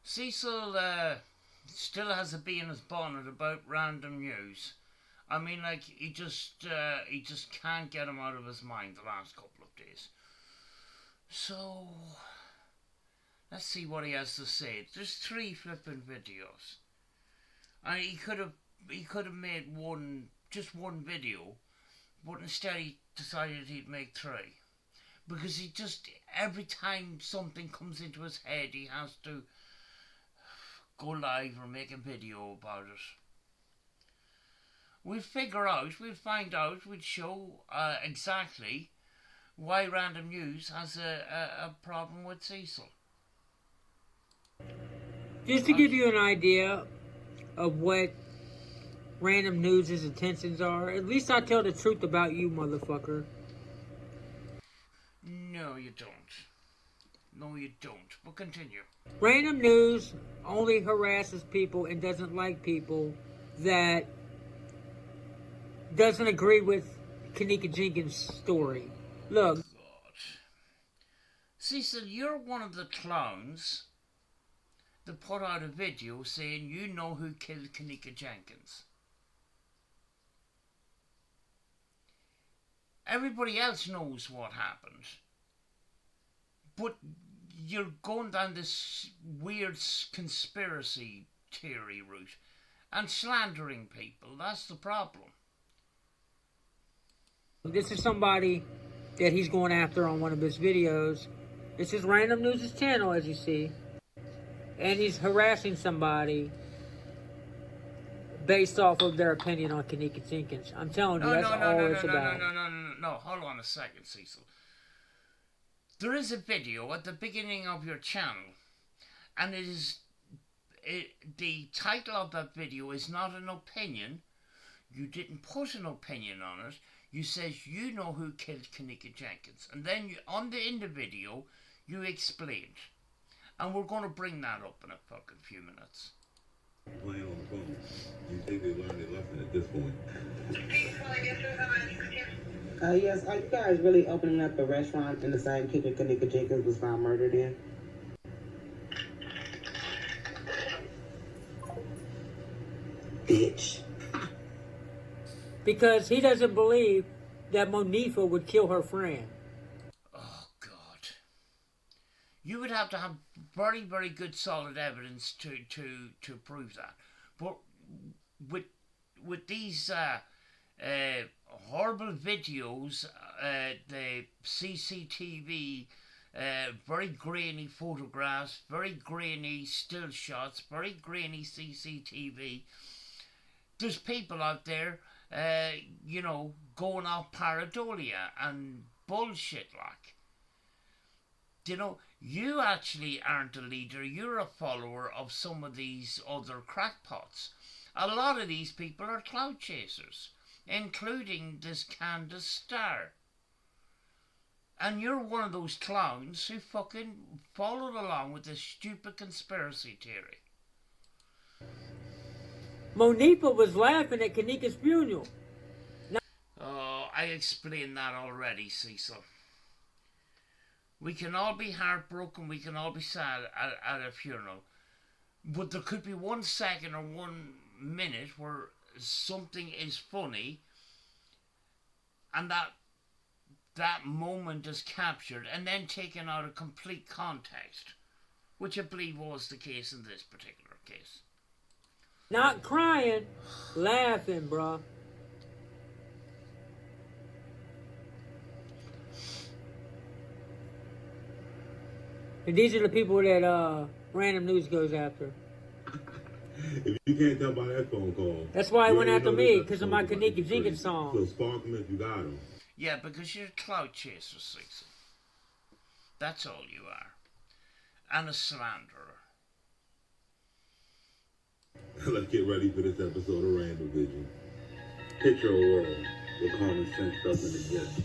Cecil still has a bee in his bonnet about random news. I mean, like, he just can't get him out of his mind the last couple of days. So, let's see what he has to say. There's 3 flipping videos. And he could have made just one video, but instead he decided he'd make 3. Because he just, every time something comes into his head, he has to go live or make a video about it. We'll find out, we'll show exactly why Random News has a problem with Cecil. Just to give you an idea of what Random News' intentions are, at least I tell the truth about you, motherfucker. No, you don't. No, you don't. But continue. Random News only harasses people and doesn't like people that doesn't agree with Kanika Jenkins' story. Look. God. Cecil, you're one of the clowns that put out a video saying you know who killed Kanika Jenkins. Everybody else knows what happened. But you're going down this weird conspiracy theory route and slandering people. That's the problem. This is somebody that he's going after on one of his videos. This is Random News' channel, as you see. And he's harassing somebody based off of their opinion on Kanika Jenkins. I'm telling you, that's all it's about. No, hold on a second, Cecil. There is a video at the beginning of your channel, and the title of that video is not an opinion. You didn't put an opinion on it. You says you know who killed Kanika Jenkins, and then in the video you explained, and we're going to bring that up in a fucking few minutes. Playing on the phone. You think they learned their lesson at this point? Yes, are you guys really opening up a restaurant in the same kitchen Kanika Jenkins was found murdered in? Bitch. Because he doesn't believe that Monifa would kill her friend. Oh, God. You would have to have very, very good solid evidence to prove that. But with these horrible videos, the CCTV, very grainy photographs, very grainy still shots, very grainy CCTV, there's people out there going off pareidolia and bullshit like. You actually aren't a leader, you're a follower of some of these other crackpots. A lot of these people are clout chasers, including this Candace Starr. And you're one of those clowns who fucking followed along with this stupid conspiracy theory. Monifa was laughing at Kanika's funeral. Oh, I explained that already, Cecil. We can all be heartbroken, we can all be sad at a funeral. But there could be 1 second or 1 minute where something is funny and that moment is captured and then taken out of complete context, which I believe was the case in this particular case. Not crying, laughing, bruh. And these are the people that Random News goes after. If you can't tell by that phone call. That's why he went after me, because of my Kanika Jenkins song. So spark him if you got him. Yeah, because you're a clout chaser, Cecil. That's all you are. And a slanderer. Let's get ready for this episode of Random Vision. Picture a world where common sense doesn't exist.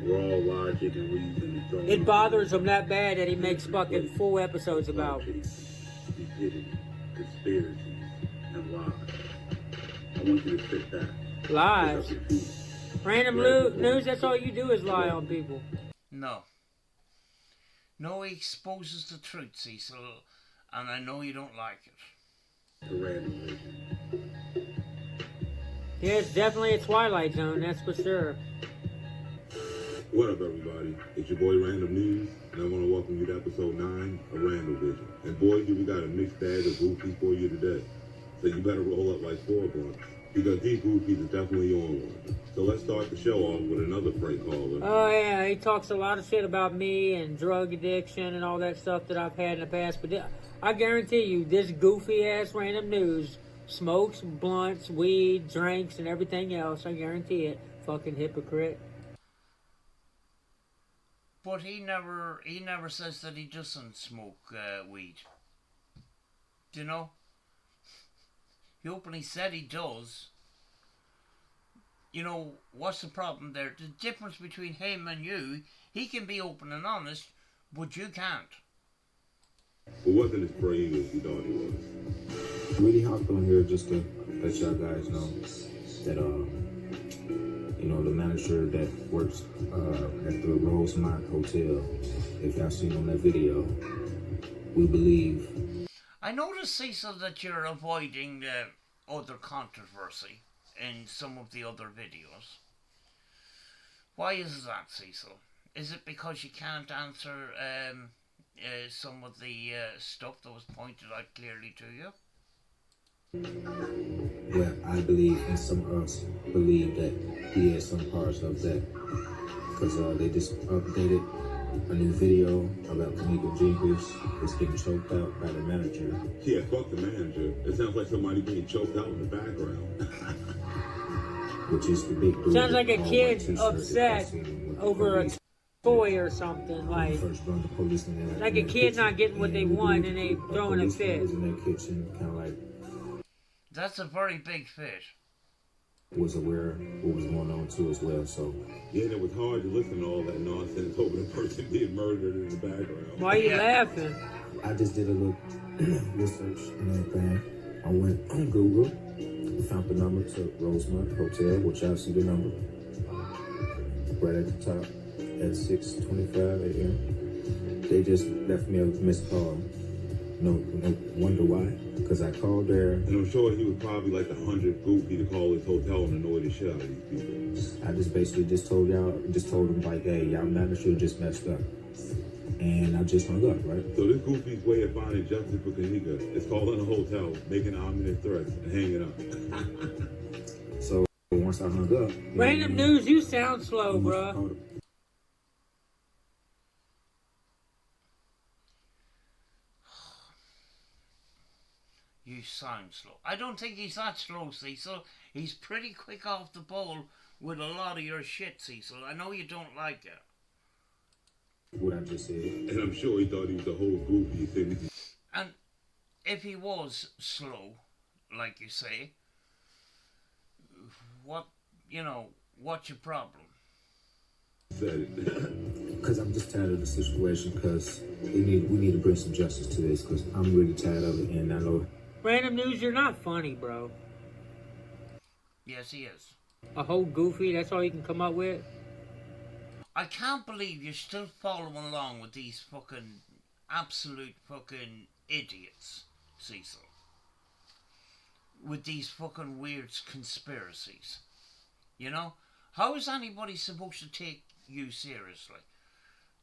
Raw logic and reason. It bothers him that bad that he makes fucking full episodes about stupidity, conspiracies, and lies. I want you to sit back. Lies. Random News, that's all you do is lie on people. No. No, he exposes the truth, Cecil. and I know you don't like it. The Random Vision. Yeah, it's definitely a Twilight Zone, that's for sure. What up, everybody? It's your boy Random News, and I want to welcome you to episode 9 of Random Vision. And boy, do we got a mixed bag of goofies for you today. So you better roll up like 4 blunts, because these goofies are definitely on one. So let's start the show off with another prank caller. Oh yeah, he talks a lot of shit about me and drug addiction and all that stuff that I've had in the past. But I guarantee you, this goofy ass Random News smokes blunts, weed, drinks, and everything else. I guarantee it. Fucking hypocrite. But he never says that he doesn't smoke weed. Do you know? He openly said he does. You know, what's the problem there? The difference between him and you, he can be open and honest, but you can't. But wasn't as brave as he thought he was. Really hopped on here just to let y'all guys know that, you know, the manager that works at the Rosemont Hotel, if y'all seen on that video, we believe. I noticed, Cecil, that you're avoiding other controversy in some of the other videos. Why is that, Cecil? Is it because you can't answer some of the stuff that was pointed out clearly to you? Well, I believe, and some of us believe that he has some parts of that, because they just updated a new video about Kanika Jenkins is getting choked out by the manager. Yeah, fuck the manager. It sounds like somebody being choked out in the background. Which is the big dude. Sounds like a with all kid white t-shirt upset that I seen him with the over a police. toy or something. Like, First run the police in there, like in a the kid kitchen, not getting what they want and they throwing a policeman fit. was in their kitchen, kind of like That's a very big fit. was aware what was going on too as well. So Yeah, and it was hard to listen to all that nonsense hoping the person being murdered in the background. Why are you laughing? I just did a little research and everything. I went on Google, found the number to Rosemont Hotel, which y'all see the number right at the top at 6:25 a.m. They just left me a missed call. No wonder why, because I called there. And I'm sure he was probably like the 100th goofy to call his hotel and annoy the shit out of these people. I just basically told them like, hey, y'all manager just messed up. And I just hung up, right? So this goofy's way of finding justice for Kanika is calling a hotel, making ominous threats, and hanging up. So once I hung up... Random News, you sound slow, bruh. You sound slow. I don't think he's that slow, Cecil. He's pretty quick off the ball with a lot of your shit, Cecil. I know you don't like it. What I just said. And I'm sure he thought he was a whole goofy. And if he was slow, like you say, what's your problem? Said it. Because I'm just tired of the situation, because we need to bring some justice to this, because I'm really tired of it, and I know... Random News, you're not funny, bro. Yes, he is. A whole goofy, that's all you can come up with? I can't believe you're still following along with these fucking absolute fucking idiots, Cecil. With these fucking weird conspiracies. You know? How is anybody supposed to take you seriously?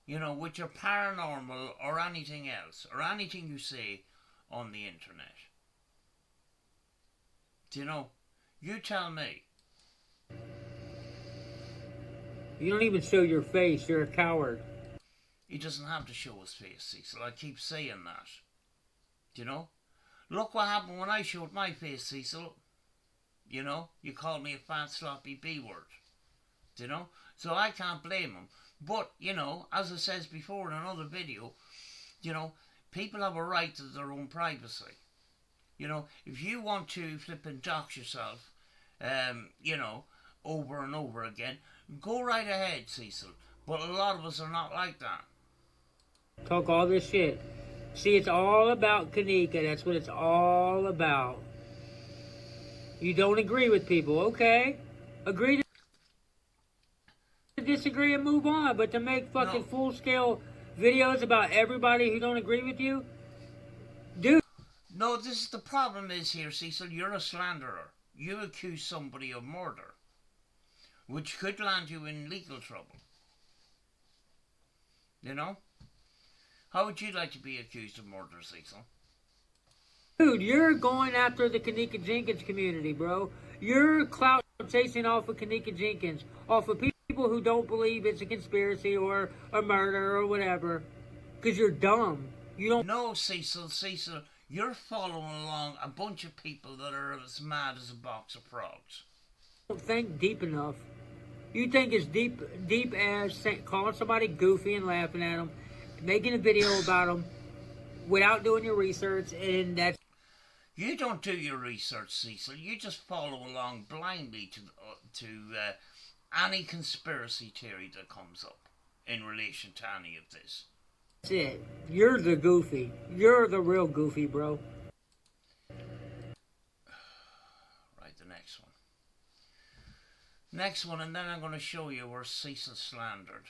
You know, with your paranormal or anything else, or anything you say on the internet. Do you know? You tell me. You don't even show your face, you're a coward. He doesn't have to show his face, Cecil. I keep saying that. Do you know? Look what happened when I showed my face, Cecil. You know? You called me a fat, sloppy B-word. Do you know? So I can't blame him. But, you know, as I said before in another video, you know, people have a right to their own privacy. You know, if you want to flip and dox yourself, you know, over and over again, go right ahead, Cecil. But a lot of us are not like that. Talk all this shit. See, it's all about Kanika. That's what it's all about. You don't agree with people, okay? Agree to disagree and move on. But to make fucking full-scale videos about everybody who don't agree with you, No, this is the problem is here, Cecil. You're a slanderer. You accuse somebody of murder, which could land you in legal trouble. You know? How would you like to be accused of murder, Cecil? Dude, you're going after the Kanika Jenkins community, bro. You're clout chasing off of Kanika Jenkins, off of people who don't believe it's a conspiracy or a murder or whatever, because you're dumb. You don't. No, Cecil, you're following along a bunch of people that are as mad as a box of frogs. Don't think deep enough. You think it's deep as calling somebody goofy and laughing at them, making a video about them without doing your research, and that's. You don't do your research, Cecil. You just follow along blindly to any conspiracy theory that comes up in relation to any of this. That's it. You're the goofy. You're the real goofy, bro. Right, the next one. Next one, and then I'm going to show you where Cecil slandered.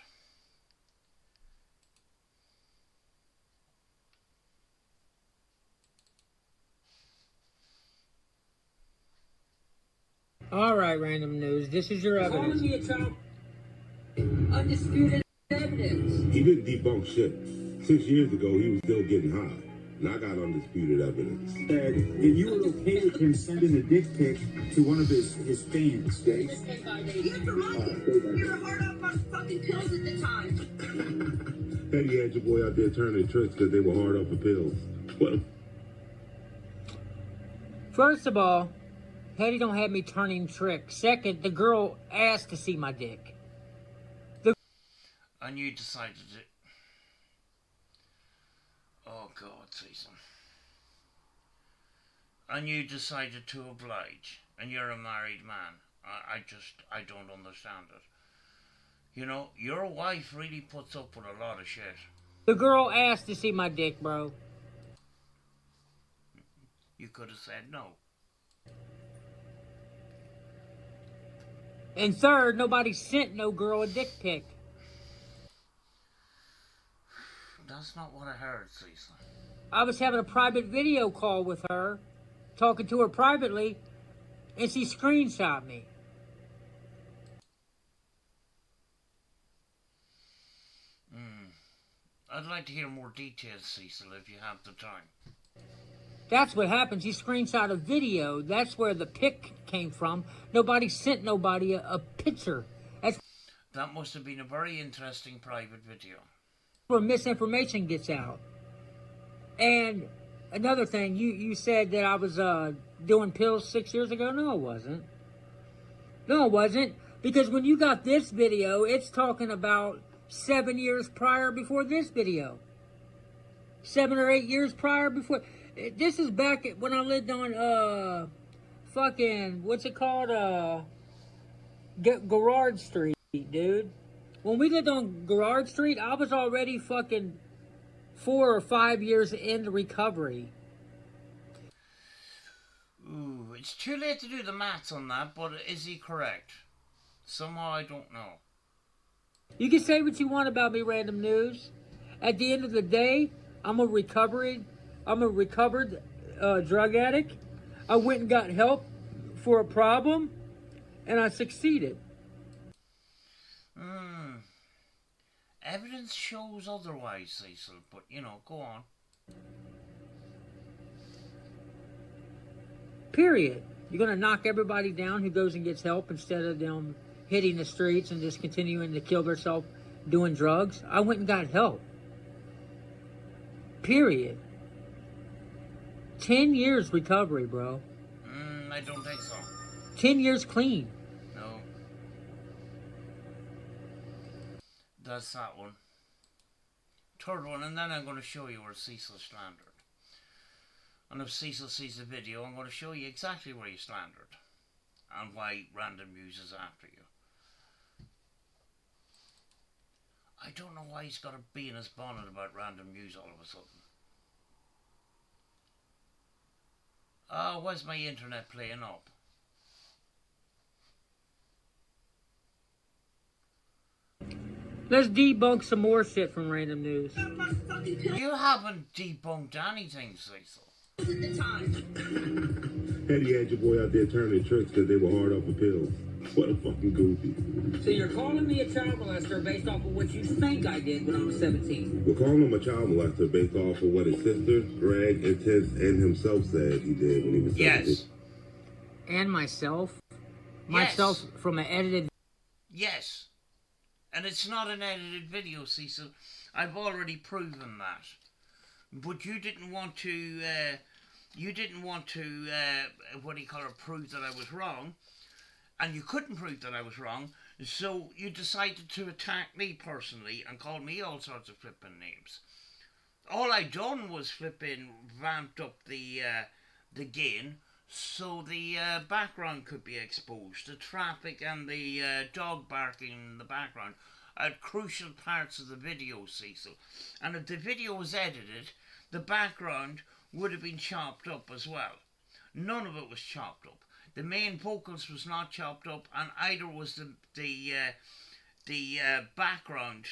All right, random news. This is your evidence. Undisputed evidence. He didn't debunk shit. 6 years ago, he was still getting high. And I got undisputed evidence. That you were okay with him sending a dick pic to one of his fans. You had your money. You were hard up on fucking pills at the time. Petty had your boy out there turning tricks because they were hard up for pills. What? First of all, Hetty don't have me turning tricks. Second, the girl asked to see my dick. And you decided to... Oh, God, Cecil. And you decided to oblige. And you're a married man. I don't understand it. You know, your wife really puts up with a lot of shit. The girl asked to see my dick, bro. You could have said no. And third, nobody sent no girl a dick pic. That's not what I heard, Cecil. I was having a private video call with her, talking to her privately, and she screenshot me. I'd like to hear more details, Cecil, if you have the time. That's what happened. She screenshot a video. That's where the pic came from. Nobody sent nobody a picture. That's That must have been a very interesting private video. where misinformation gets out. And another thing, you said that I was doing pills 6 years ago. No, I wasn't. No, I wasn't. Because when you got this video, it's talking about 7 years prior before this video. 7 or 8 years prior before. This is back when I lived on, fucking, what's it called? Garrard Street, dude. When we lived on Garrard Street, I was already fucking 4 or 5 years into recovery. Ooh, it's too late to do the maths on that, but is he correct? Somehow I don't know. You can say what you want about me, Random News. At the end of the day, I'm a recovered drug addict. I went and got help for a problem, and I succeeded. Evidence shows otherwise, Cecil, but, you know, go on. Period. You're going to knock everybody down who goes and gets help instead of them hitting the streets and just continuing to kill themselves doing drugs. I went and got help. Period. 10 years recovery, bro. I don't think so. 10 years clean. No. That's that one. Third one, and then I'm going to show you where Cecil slandered. And if Cecil sees the video, I'm going to show you exactly where he slandered. And why Random News is after you. I don't know why he's got a bee in his bonnet about Random News all of a sudden. Oh, where's my internet playing up? Let's debunk some more shit from Random News. You haven't debunked anything, Cecil. At the time. Eddie had your boy out there turning tricks because they were hard off the pills. What a fucking goofy. So you're calling me a child molester based off of what you think I did when I was 17? We're calling him a child molester based off of what his sister, Greg, Intense, and himself said he did when he was 17. Yes. And myself? Yes. Myself from an edited... Yes. And it's not an edited video, Cecil. I've already proven that. But you didn't want to, what do you call it, prove that I was wrong. And you couldn't prove that I was wrong. So you decided to attack me personally and call me all sorts of flipping names. All I done was flipping ramped up the gain so the background could be exposed. The traffic and the dog barking in the background are crucial parts of the video, Cecil. And if the video was edited, the background would have been chopped up as well. None of it was chopped up. The main vocals was not chopped up, and either was the background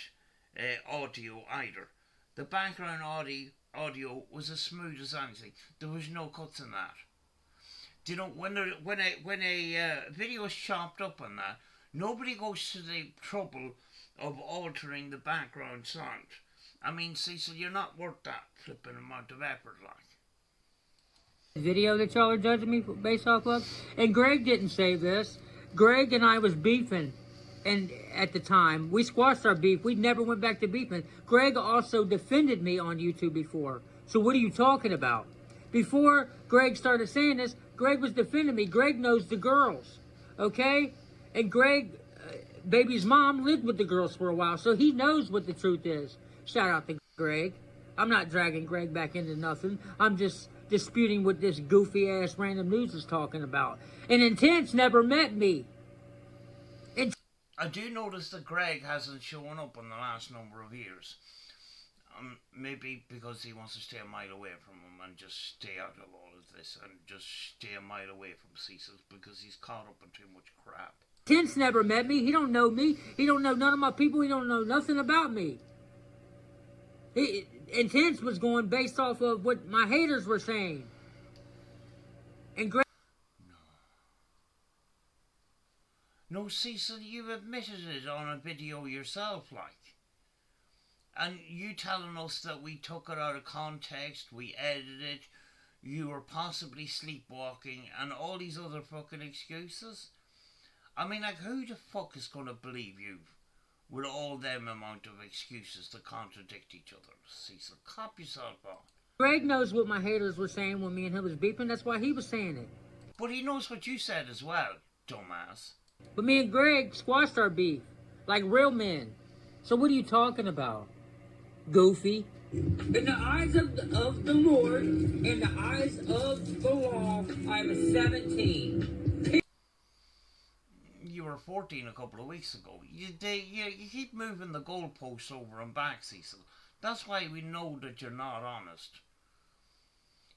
audio either. The background audio was as smooth as anything. There was no cuts in that. Do you know, when a video is chopped up on that, nobody goes to the trouble of altering the background sound. I mean, Cecil, you're not worth that flipping amount of effort, like. Video that y'all are judging me based off of. And Greg didn't say this. Greg and I was beefing, and at the time we squashed our beef. We never went back to beefing. Greg also defended me on YouTube before. So what are you talking about? Before Greg started saying this, Greg was defending me. Greg knows the girls, okay? And Greg, baby's mom, lived with the girls for a while, so he knows what the truth is. Shout out to Greg. I'm not dragging Greg back into nothing. I'm just disputing what this goofy ass random news is talking about. And Intense never met me. I do notice that Greg hasn't shown up in the last number of years. Maybe because he wants to stay a mile away from him and just stay out of all of this and just stay a mile away from Cecil because he's caught up in too much crap. Intense never met me. He don't know me. He don't know none of my people. He don't know nothing about me. Intense was going based off of what my haters were saying. And Greg... No, Cecil, you admitted it on a video yourself, like. And you telling us that we took it out of context, we edited it, you were possibly sleepwalking, and all these other fucking excuses? I mean, like, who the fuck is going to believe you with all them amount of excuses that contradict each other, Cecil? Cop yourself on. Greg knows what my haters were saying when me and him was beefing. That's why he was saying it. But he knows what you said as well, dumbass. But me and Greg squashed our beef like real men. So what are you talking about, goofy? In the eyes of the Lord, in the eyes of the law, I was 17. You were 14 a couple of weeks ago. You keep moving the goalposts over and back, Cecil. That's why we know that you're not honest.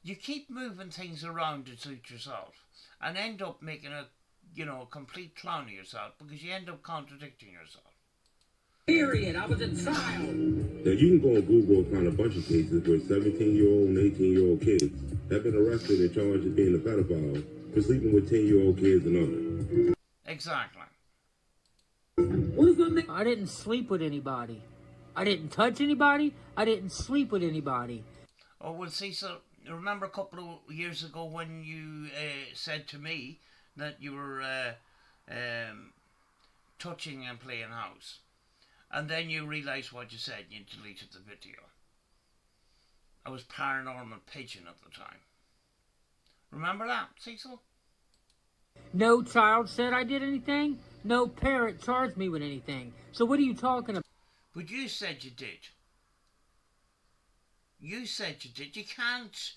You keep moving things around to suit yourself and end up making a complete clown of yourself because you end up contradicting yourself. Period. I was a child. Now you can go on Google and find a bunch of cases where 17-year-old and 18-year-old kids have been arrested and charged as being a pedophile for sleeping with 10-year-old kids and under. Exactly. I didn't sleep with anybody. I didn't touch anybody. I didn't sleep with anybody. Oh, well, Cecil, remember a couple of years ago when you said to me that you were touching and playing house? And then you realised what you said and you deleted the video. I was Paranormal Pigeon at the time. Remember that, Cecil? No child said I did anything. No parent charged me with anything. So what are you talking about? But you said you did. You said you did. You can't...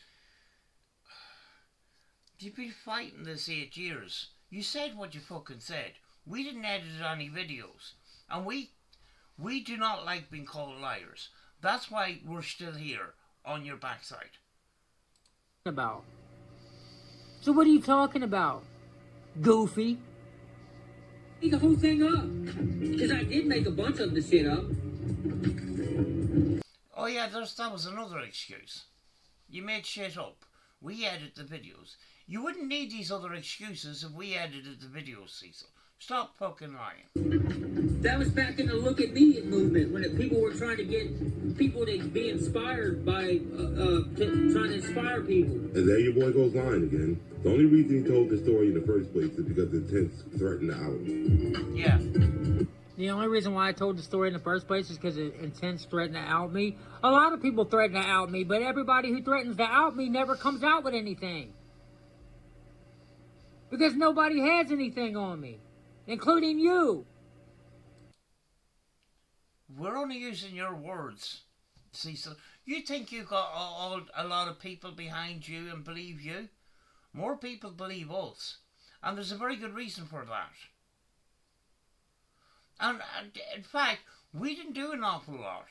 You've been fighting this 8 years. You said what you fucking said. We didn't edit any videos. And we do not like being called liars. That's why we're still here on your backside. About. So what are you talking about, goofy? The whole thing up. Because I did make a bunch of the shit up. Oh yeah, that was another excuse. You made shit up. We edit the videos. You wouldn't need these other excuses if we edited the videos, Cecil. Stop fucking lying. That was back in the Look at Me movement when people were trying to get people to be inspired by trying to inspire people. And there your boy goes lying again. The only reason he told the story in the first place is because the intents threatened to out him. Yeah. The only reason why I told the story in the first place is because it intends threatened to out me. A lot of people threaten to out me, but everybody who threatens to out me never comes out with anything. Because nobody has anything on me, including you. We're only using your words, Cecil. You think you got a lot of people behind you and believe you? More people believe us. And there's a very good reason for that. And in fact, we didn't do an awful lot.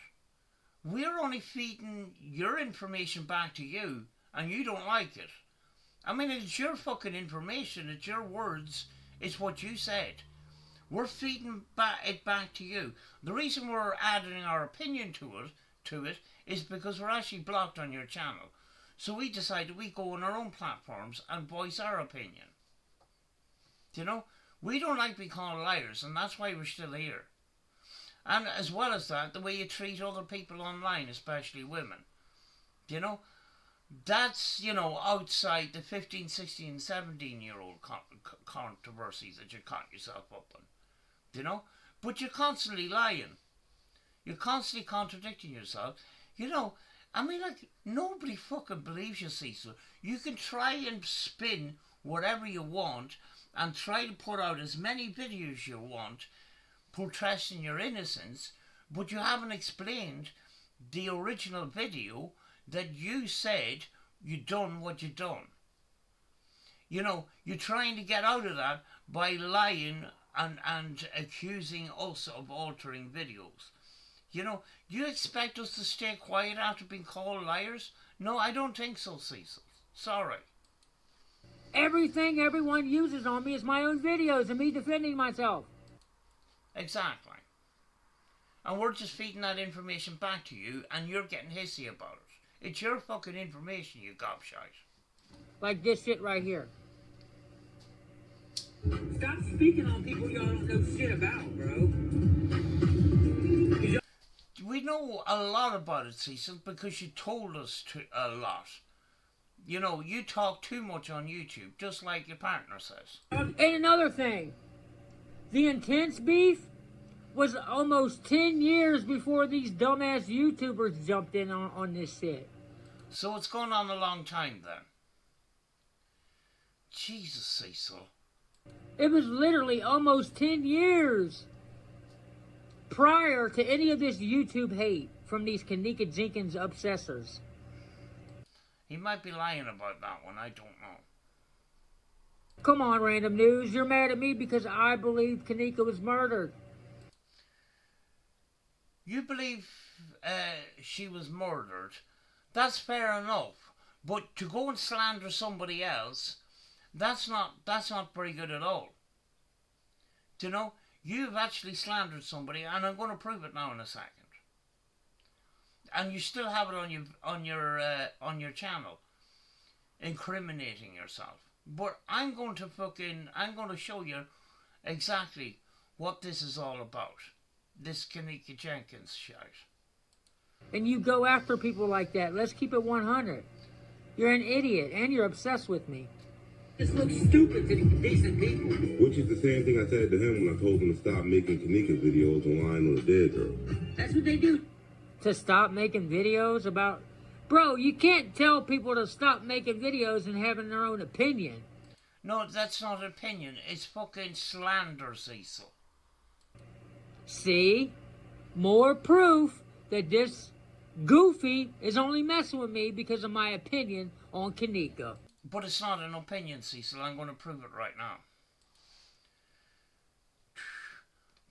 We're only feeding your information back to you, and you don't like it. I mean, it's your fucking information, it's your words, it's what you said. We're feeding it back to you. The reason we're adding our opinion to it is because we're actually blocked on your channel. So we decided we go on our own platforms and voice our opinion. You know? We don't like being called liars, and that's why we're still here. And as well as that, the way you treat other people online, especially women. You know, that's, outside the 15, 16, 17-year-old controversies that you caught yourself up on. You know? But you're constantly lying. You're constantly contradicting yourself. Nobody fucking believes you, Cecil. You can try and spin whatever you want and try to put out as many videos you want protesting your innocence, but you haven't explained the original video that you said you done what you done. You're trying to get out of that by lying and accusing us of altering videos. You expect us to stay quiet after being called liars? No, I don't think so, Cecil. Sorry. Everything everyone uses on me is my own videos and me defending myself. Exactly. And we're just feeding that information back to you, and you're getting hissy about it. It's your fucking information, you gobshite. Like this shit right here. Stop speaking on people y'all don't know shit about, bro. We know a lot about it, Cecil, because you told us a lot. You talk too much on YouTube, just like your partner says. And another thing, the intense beef was almost 10 years before these dumbass YouTubers jumped in on this shit. So it's gone on a long time then. Jesus, Cecil. It was literally almost 10 years prior to any of this YouTube hate from these Kanika Jenkins obsessors. He might be lying about that one, I don't know. Come on, Random News, you're mad at me because I believe Kanika was murdered. You believe she was murdered, that's fair enough. But to go and slander somebody else, that's not very good at all. You've actually slandered somebody, and I'm going to prove it now in a second. And you still have it on your channel, incriminating yourself. But I'm going to show you exactly what this is all about. This Kanika Jenkins shit. And you go after people like that. Let's keep it 100. You're an idiot, and you're obsessed with me. This looks stupid to decent people. Which is the same thing I said to him when I told him to stop making Kanika videos online with a dead girl. That's what they do. To stop making videos about... Bro, you can't tell people to stop making videos and having their own opinion. No, that's not opinion. It's fucking slander, Cecil. See? More proof that this goofy is only messing with me because of my opinion on Kanika. But it's not an opinion, Cecil. I'm going to prove it right now.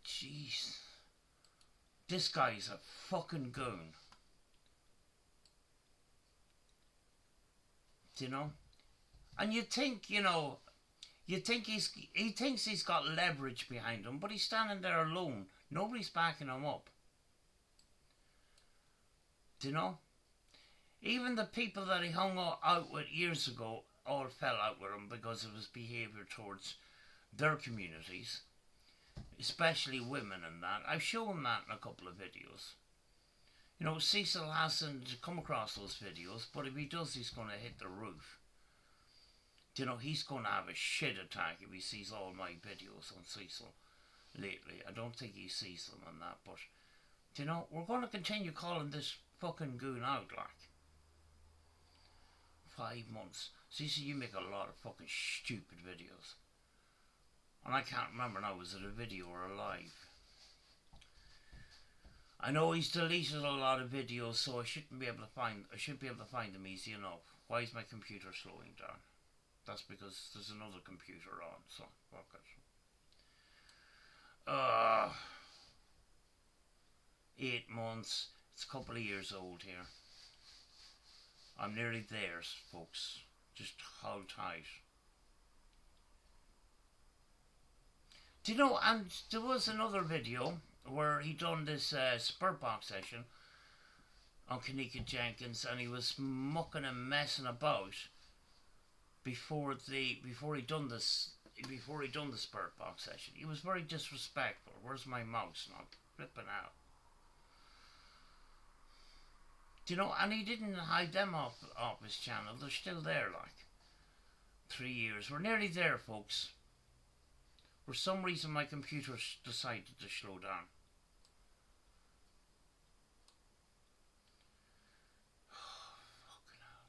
Jeez. This guy's a fucking goon. And you think, he thinks he's got leverage behind him, but he's standing there alone. Nobody's backing him up. Even the people that he hung out with years ago all fell out with him because of his behaviour towards their communities, especially women and that. I've shown that in a couple of videos. You know, Cecil hasn't come across those videos, but if he does, he's going to hit the roof. You know, he's going to have a shit attack if he sees all my videos on Cecil lately. I don't think he sees them and that, but, you know, we're going to continue calling this fucking goon out, like. 5 months. Cecil, you make a lot of fucking stupid videos. And I can't remember now, was it a video or a live? I know he's deleted a lot of videos, so I should be able to find them easy enough. Why is my computer slowing down? That's because there's another computer on, so fuck it. 8 months. It's a couple of years old here. I'm nearly there, folks. Just hold tight. Do you know, and there was another video where he done this spurt box session on Kanika Jenkins, and he was mucking and messing about before he done the spurt box session. He was very disrespectful. Where's my mouse now? Flipping out. Do you know, and he didn't hide them off his channel. They're still there, like. 3 years. We're nearly there, folks. For some reason, my computer decided to slow down. Fucking hell.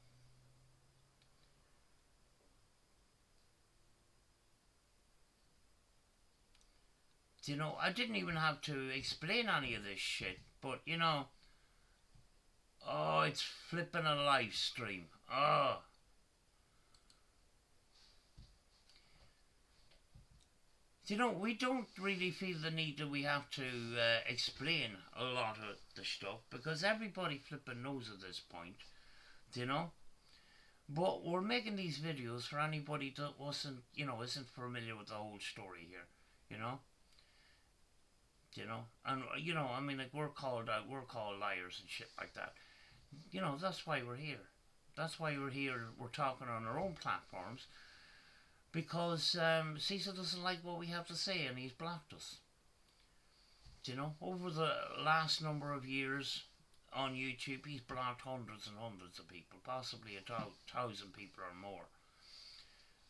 Do you know, I didn't even have to explain any of this shit, but, you know, oh, it's flipping a live stream. Oh. You know, we don't really feel the need that we have to explain a lot of the stuff because everybody flipping knows at this point, you know. But we're making these videos for anybody that isn't familiar with the whole story here, you know. You know, and you know, I mean, like we're called liars and shit like that. You know, that's why we're here. That's why we're here. We're talking on our own platforms. Because Cecil doesn't like what we have to say and he's blocked us. Do you know, over the last number of years on YouTube, he's blocked hundreds and hundreds of people, possibly 1,000 people or more,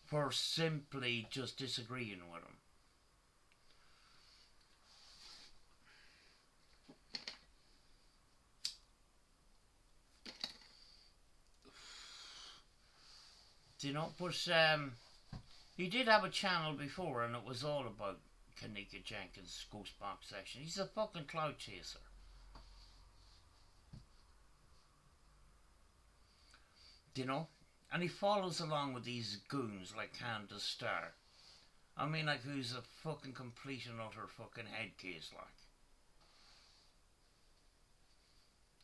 for simply just disagreeing with him. Do you know, but he did have a channel before and it was all about Kanika Jenkins' ghost box session. He's a fucking cloud chaser. Do you know? And he follows along with these goons like Candace Starr. I mean, like, who's a fucking complete and utter fucking head case, like.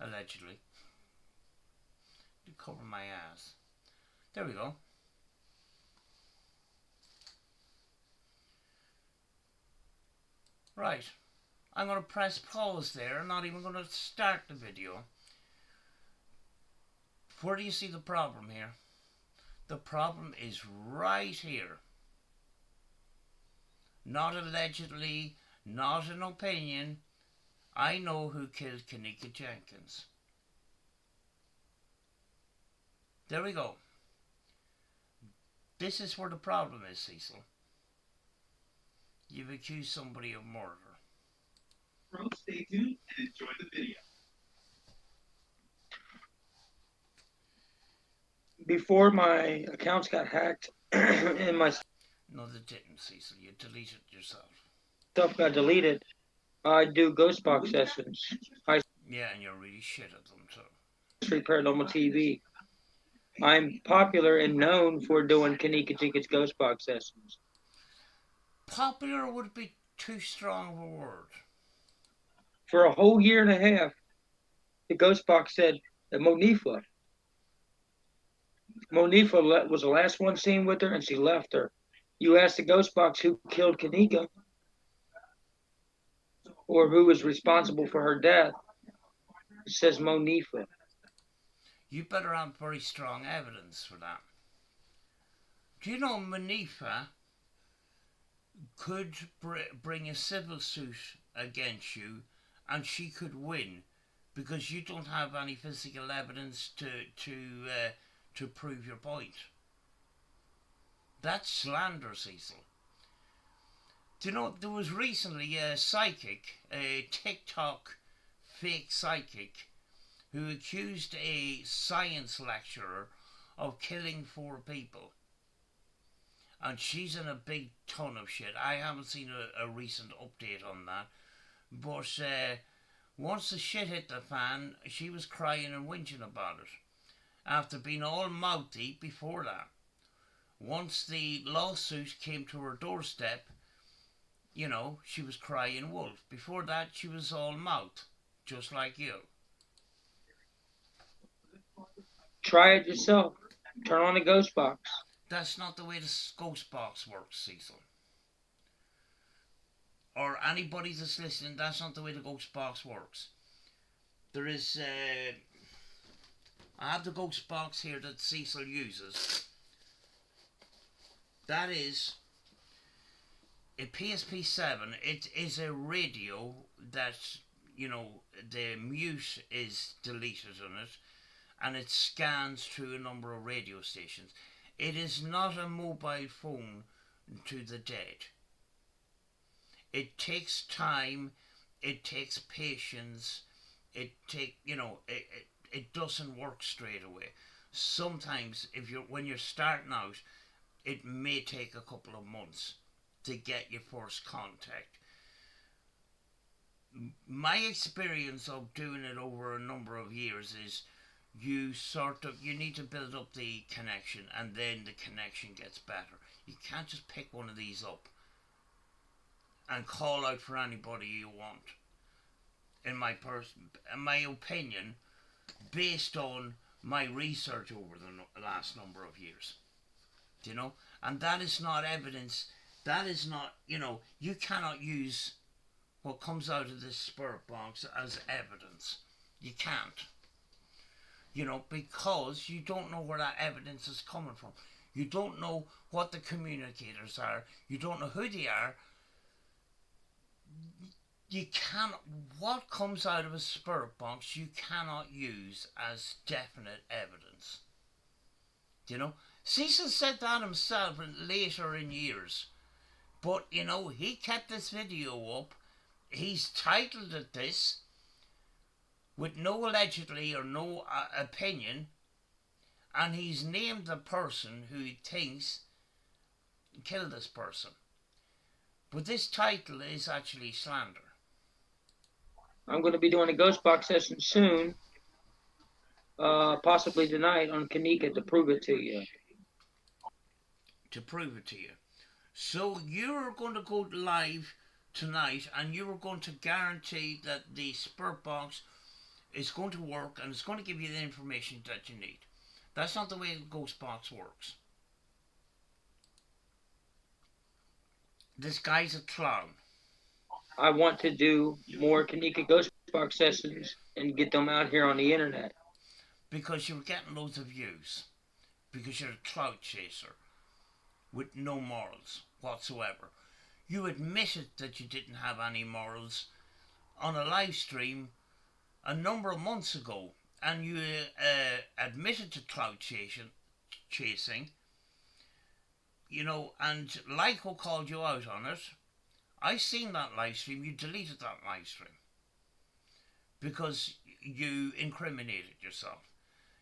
Allegedly. To cover my ass. There we go. Right, I'm going to press pause there. I'm not even going to start the video. Where do you see the problem here? The problem is right here. Not allegedly, not an opinion. I know who killed Kanika Jenkins. There we go. This is where the problem is, Cecil. You've accused somebody of murder. Folks, stay tuned and enjoy the video. Before my accounts got hacked and my No, they didn't, Cecil. You deleted yourself. stuff got deleted, I do ghost box sessions. Yeah, and you're really shit at them too. Highstreet Paranormal TV. I'm popular and known for doing Kanika Jenkins ghost box sessions. Popular would be too strong of a word. For a whole year and a half, the ghost box said that Monifa was the last one seen with her and she left her. You ask the ghost box who killed Kanika or who was responsible for her death. It says Monifa. you better have very strong evidence for that. Do you know Manifa could bring a civil suit against you and she could win because you don't have any physical evidence to prove your point? That's slander, Cecil. Do you know, there was recently a psychic, a TikTok fake psychic, who accused a science lecturer of killing 4 people. And she's in a big ton of shit. I haven't seen a recent update on that. But once the shit hit the fan, she was crying and whinging about it. After being all mouthy before that. Once the lawsuit came to her doorstep, you know, she was crying wolf. Before that, she was all mouth, just like you. Try it yourself. Turn on the ghost box. That's not the way the ghost box works, Cecil. Or anybody that's listening, that's not the way the ghost box works. There is, I have the ghost box here that Cecil uses. That is a PSP-7. It is a radio that, you know, the mute is deleted on it, and it scans through a number of radio stations. It is not a mobile phone to the dead. It takes time, it takes patience, it doesn't work straight away. Sometimes when you're starting out, it may take a couple of months to get your first contact. My experience of doing it over a number of years is you need to build up the connection, and then the connection gets better. You can't just pick one of these up and call out for anybody you want. In my opinion, based on my research over the last number of years. You know, and that is not evidence. That is not, you know, you cannot use what comes out of this spirit box as evidence. You can't. You know, because you don't know where that evidence is coming from. You don't know what the communicators are. You don't know who they are. What comes out of a spirit box you cannot use as definite evidence. You know, Cecil said that himself later in years. But, you know, he kept this video up. He's titled it this, with no allegedly or no opinion. And he's named the person who he thinks killed this person. But this title is actually slander. I'm going to be doing a ghost box session soon. Possibly tonight on Kanika to prove it to you. To prove it to you. So you're going to go live tonight and you're going to guarantee that the spirit box is going to work and it's going to give you the information that you need. That's not the way the ghost box works. This guy's a clown. I want to do more Kanika ghost box sessions and get them out here on the internet. Because you're getting loads of views. Because you're a clout chaser with no morals whatsoever. You admitted that you didn't have any morals on a live stream a number of months ago, and you admitted to clout chasing, you know, and Lyco called you out on it. I seen that live stream. You deleted that live stream because you incriminated yourself.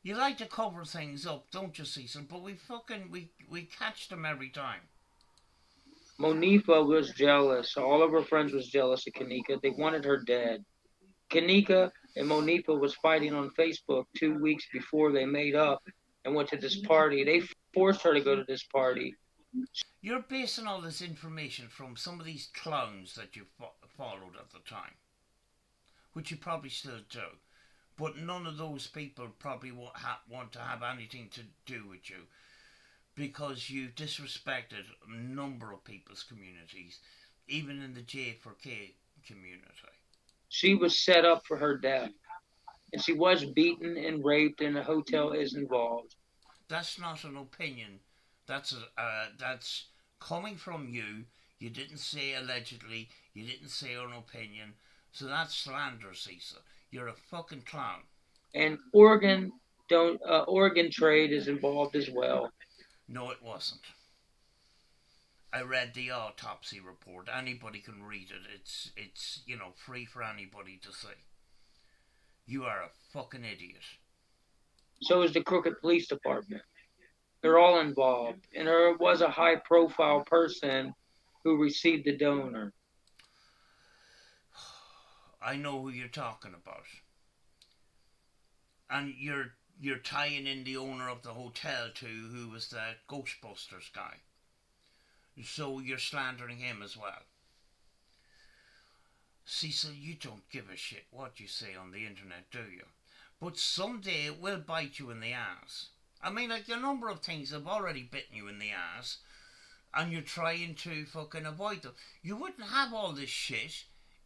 You like to cover things up, don't you, Cecil? But we catch them every time. Monifa was jealous. All of her friends was jealous of Kanika. They wanted her dead. Kanika and Monifa was fighting on Facebook 2 weeks before they made up and went to this party. They forced her to go to this party. You're basing all this information from some of these clowns that you followed at the time, which you probably still do. But none of those people probably want to have anything to do with you because you disrespected a number of people's communities, even in the J4K community. She was set up for her death. and she was beaten and raped, and the hotel is involved. That's not an opinion. That's coming from you. You didn't say allegedly. You didn't say an opinion. So that's slander, Cecil. You're a fucking clown. And Oregon trade is involved as well. No, it wasn't. I read the autopsy report. Anybody can read it. It's free for anybody to see. You are a fucking idiot. So is the Crooked Police Department. They're all involved, and there was a high-profile person who received the donor. I know who you're talking about. And you're tying in the owner of the hotel too, who was that Ghostbusters guy. So you're slandering him as well. Cecil, you don't give a shit what you say on the internet, do you? But someday it will bite you in the ass. I mean, like, a number of things have already bitten you in the ass, and you're trying to fucking avoid them. You wouldn't have all this shit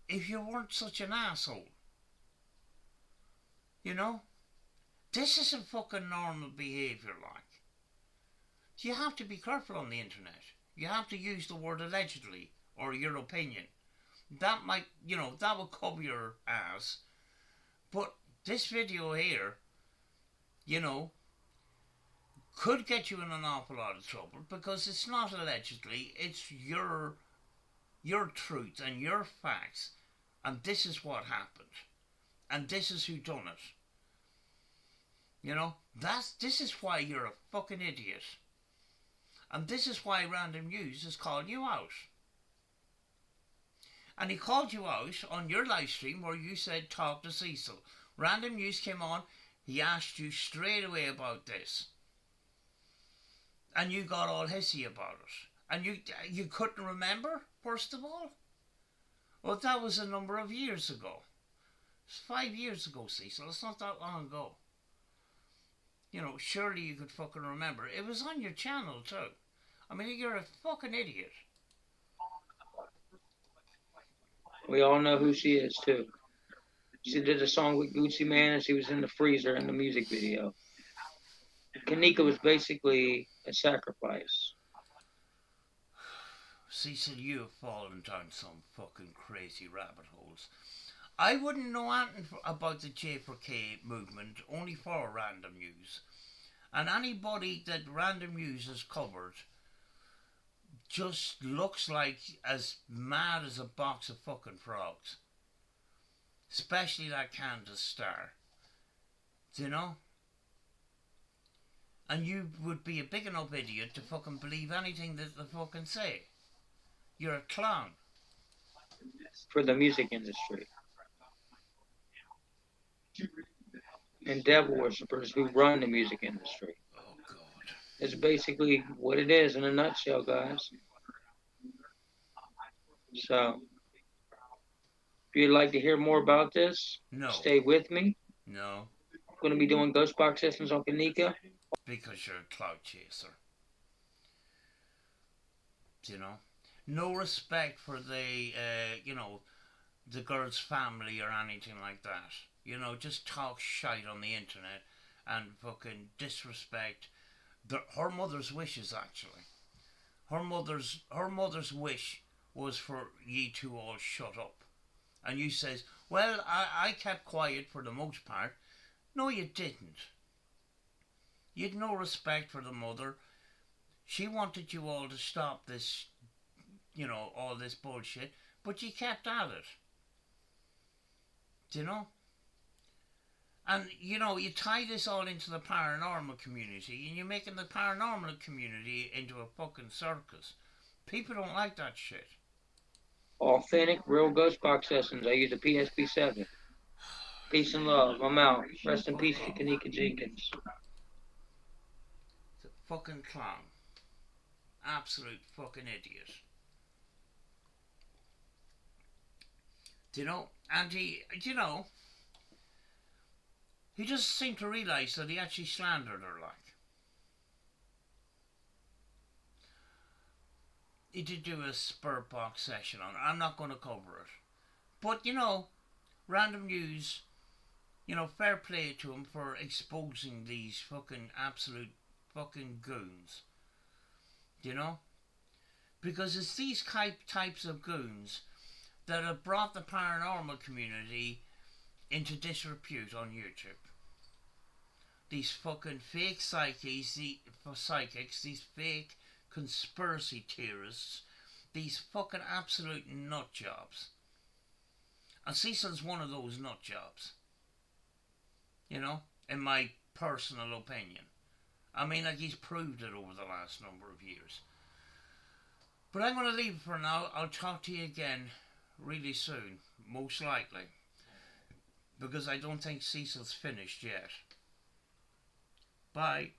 if you weren't such an asshole. You know? This isn't fucking normal behaviour, like. You have to be careful on the internet. You have to use the word allegedly, or your opinion. That might, that will cover your ass. But this video here, could get you in an awful lot of trouble, because it's not allegedly, it's your truth and your facts, and this is what happened, and this is who done it. This is why you're a fucking idiot, and this is why Random News is calling you out. And he called you out on your live stream where you said talk to Cecil. Random News came on, he asked you straight away about this. And you got all hissy about it. And you couldn't remember, first of all? Well, that was a number of years ago. It's 5 years ago, Cecil. It's not that long ago. Surely you could fucking remember. It was on your channel, too. I mean, you're a fucking idiot. We all know who she is, too. She did a song with Gucci Mane, and she was in the freezer in the music video. Kanika was basically a sacrifice. Cecil, you have fallen down some fucking crazy rabbit holes. I wouldn't know anything about the J4K movement, only for Random News. And anybody that Random News has covered just looks like as mad as a box of fucking frogs. Especially that Candace Star. Do you know? And you would be a big enough idiot to fucking believe anything that they fucking say. You're a clown. For the music industry. And devil worshippers who run the music industry. Oh, God. It's basically what it is in a nutshell, guys. So, if you'd like to hear more about this, stay with me. No. I'm going to be doing ghost box sessions on Kanika. Because you're a cloud chaser. No respect for the, the girl's family or anything like that. Just talk shite on the internet and fucking disrespect her mother's wishes, actually. Her mother's wish was for ye two all shut up. And you says, well, I kept quiet for the most part. No, you didn't. You'd no respect for the mother. She wanted you all to stop this, all this bullshit, but you kept at it. Do you know? And, you tie this all into the paranormal community, and you're making the paranormal community into a fucking circus. People don't like that shit. Authentic, real ghost box sessions. I use a PSP7. Peace and love. I'm out. Rest in peace to Kanika Jenkins. It's a fucking clown. Absolute fucking idiot. Do you know? And he doesn't seem to realise that he actually slandered her, like. He did do a spur box session on it. I'm not going to cover it. But, Random News, You know, fair play to him for exposing these fucking absolute fucking goons. You know? Because it's these types of goons that have brought the paranormal community into disrepute on YouTube. These fucking fake psychics, these fake conspiracy theorists, these fucking absolute nut jobs. And Cecil's one of those nut jobs. You know, in my personal opinion. I mean, like, he's proved it over the last number of years. But I'm going to leave it for now. I'll talk to you again really soon, most likely. Because I don't think Cecil's finished yet. Bye.